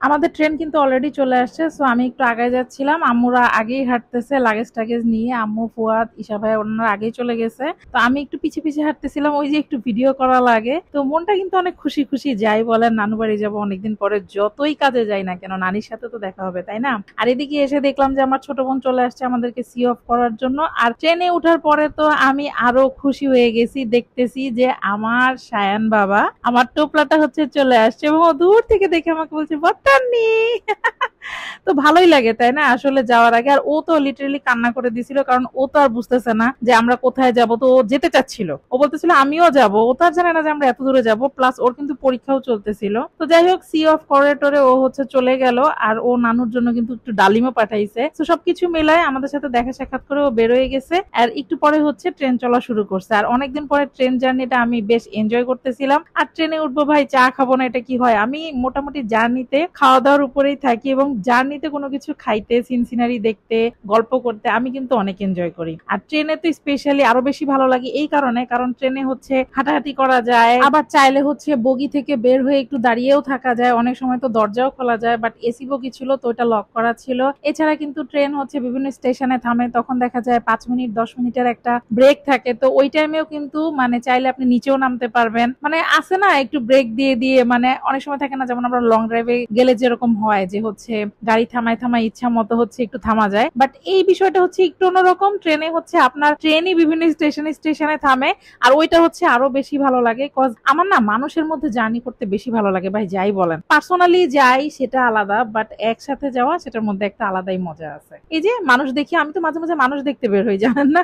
আমাদের ট্রেন কিন্তু অলরেডি চলে আসছে। সো আমি একটু আগায় যাচ্ছিলাম, আম্মুরা আগেই হাঁটতেছে লাগেজ টাগেজ নিয়ে। আম্মু, ফুয়াদ, ঈশা ভাই ওনারা আগেই চলে গেছে। তো আমি একটু পিছিয়ে পিছিয়ে হাঁটতেছিলাম, ওই যে একটু ভিডিও করা লাগে। তো মনটা কিন্তু অনেক খুশি খুশি, যাই বলেন নানু বাড়ি যাবো অনেকদিন পরে, যতই কাজে যাই না কেন নানির সাথে তো দেখা হবে, তাই না? আর এদিকে এসে দেখলাম যে আমার ছোট বোন চলে আসছে আমাদেরকে সি অফ করার জন্য। আর ট্রেনে ওঠার পরে তো আমি আরো খুশি হয়ে গেছি, দেখতেছি যে আমার সায়ান বাবা, আমার টোপলাটা হচ্ছে চলে আসছে এবং ও দূর থেকে দেখে আমাকে বলছে বত্তানি। তো ভালোই লাগে তাই না আসলে যাওয়ার আগে। আর ও তো লিটারালি কান্না করে দিছিল, কারণ ও তো আর বুঝতেছে না যে আমরা কোথায় যাব। তো ও যেতে চাচ্ছিল, ও বলতেছিল আমিও যাব, ও তো আর জানে না যে আমরা এত দূরে যাব। প্লাস ওর কিন্তু পরীক্ষাও চলতেছিল। তো যাই হোক, সি অফ করিডোরে ও হচ্ছে চলে গেল। আর ও নানুর জন্য কিন্তু একটু ডালিমও পাঠাইছে। তো সবকিছু মিলায় আমাদের সাথে দেখা সাক্ষাৎ করে ও বেরোয় গেছে। আর একটু পরে হচ্ছে ট্রেন চলা শুরু করছে। আর অনেকদিন পরে ট্রেন জার্নিটা আমি বেশ এনজয় করতেছিলাম। আর ট্রেনে উঠবো ভাই, চা খাবো না এটা কি হয়? আমি মোটামুটি জার্নিতে খাওয়া দাওয়ার উপরেই থাকি, এবং জার্নিতে কোনো কিছু খাইতে, সিনসিনারি দেখতে, গল্প করতে আমি কিন্তু অনেক এনজয় করি। আর ট্রেনে তো স্পেশালি আরো বেশি ভালো লাগে এই কারণে, কারণ ট্রেনে হচ্ছে হাঁটাহাঁটি করা যায়, আবার চাইলে হচ্ছে বগি থেকে বের হয়ে একটু দাঁড়িয়েও থাকা যায়, অনেক সময় তো দরজাও খোলা যায়। বাট এসি বগি ছিল তো ওটা লক করা ছিল। এছাড়া কিন্তু ট্রেন হচ্ছে বিভিন্ন স্টেশনে থামে, তখন দেখা যায় 5 মিনিট 10 মিনিটের একটা ব্রেক থাকে। তো ওই টাইমেও কিন্তু মানে চাইলে আপনি নিচেও নামতে পারবেন, মানে আছে না একটু ব্রেক দিয়ে দিয়ে, মানে অনেক সময় থাকে না যেমন আমরা লং ড্রাইভে গেলে যেরকম হয় যে হচ্ছে গাড়ি থামায় থামায় ইচ্ছা মতো হচ্ছে একটু থামা যায়। বাট এই বিষয়টা হচ্ছে একটু অন্যরকম। ট্রেনে হচ্ছে আপনার ট্রেনই বিভিন্ন স্টেশনে স্টেশনে থামে। আর ওইটা হচ্ছে আরো বেশি ভালো লাগে, কজ আমার না মানুষের মধ্যে জার্নি করতে বেশি ভালো লাগে ভাই, যাই বলেন। পার্সোনালি যাই সেটা আলাদা, বাট একসাথে যাওয়া সেটার মধ্যে একটা আলাদাই মজা আছে। এই যে মানুষ দেখি, আমি তো মাঝে মাঝে মানুষ দেখতে বের হই, জানেন না?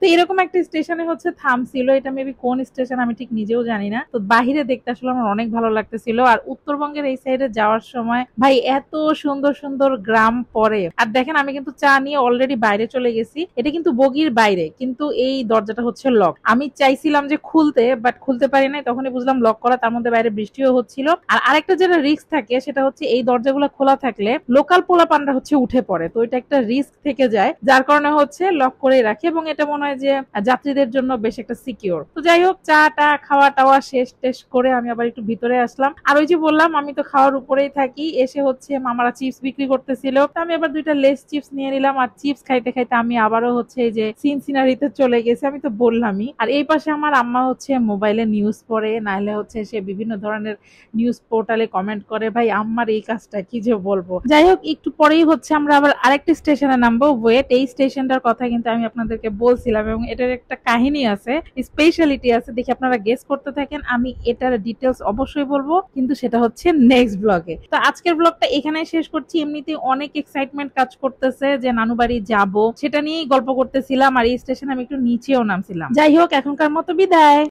তো এরকম একটা স্টেশনে হচ্ছে থামছিল, এটা মেবি কোন স্টেশন আমি ঠিক নিজেও জানি না। তো বাহিরে দেখতে আসলে আমার অনেক ভালো লাগতেছিল। আর উত্তরবঙ্গের এই সাইডে যাওয়ার সময় ভাই এত সুন্দর সুন্দর গ্রাম পরে। আর দেখেন আমি কিন্তু চা নিয়ে অলরেডি বাইরে চলে গেছি, এটা কিন্তু বগির বাইরে, কিন্তু এই দরজাটা হচ্ছে লক। আমি চাইছিলাম যে খুলতে, বাট খুলতে পারি নাই, তখনই বুঝলাম লক করা। তার মধ্যে বাইরে বৃষ্টিও হচ্ছিল। আর আরেকটা যেটা রিস্ক থাকে সেটা হচ্ছে এই দরজাগুলো খোলা থাকলে লোকাল পোলাপানরা হচ্ছে উঠে পড়ে, তো এটা একটা রিস্ক থেকে যায়, যার কারণে হচ্ছে লক করে রাখে। এবং এটা মনে হয় যে যাত্রীদের জন্য বেশ একটা সিকিউর। তো যাই হোক, চা টা খাওয়া টাওয়া শেষ টেস করে আমি আবার একটু ভিতরে আসলাম। আর ওই যে বললাম আমি তো খাওয়ার উপরেই থাকি, এসে হচ্ছে মামারা চিপস বিক্রি করতেছিল, তো আমি আবার 2টা লেস চিপস নিয়ে নিলাম। আর চিপস খাইতে খাইতে আমি আবারও হচ্ছে এই যে সিনসিনারিতে চলে গেছি, আমি তো বললামই। আর এই পাশে আমার আম্মা হচ্ছে মোবাইলে নিউজ পড়ে, নাহলে হচ্ছে সে বিভিন্ন ধরনের নিউজ পোর্টালে কমেন্ট করে। ভাই আম্মার এই কাজটা কি যে বলবো। যাই হোক, একটু পরেই হচ্ছে আমরা আবার আরেকটা স্টেশনে নামবো, ওয়েট। এই স্টেশনটার কথা কিন্তু আমি আপনাদেরকে বলছিলাম, এবং এটার একটা কাহিনী আছে, স্পেশালিটি আছে, দেখি আপনারা গেস করতে থাকেন। আমি এটার ডিটেলস অবশ্যই বলবো, কিন্তু সেটা হচ্ছে নেক্সট ব্লগে। তো আজকের ব্লগটা এখানে শেষ করছি। এমনিতে অনেক এক্সাইটমেন্ট কাজ করতেছে যে নানু বাড়ি যাব, সেটা নিয়েই গল্প করতেছিলাম। আর এই স্টেশনে আমি একটু নিচেও নামছিলাম। যাই হোক, এখনকার মতো বিদায়।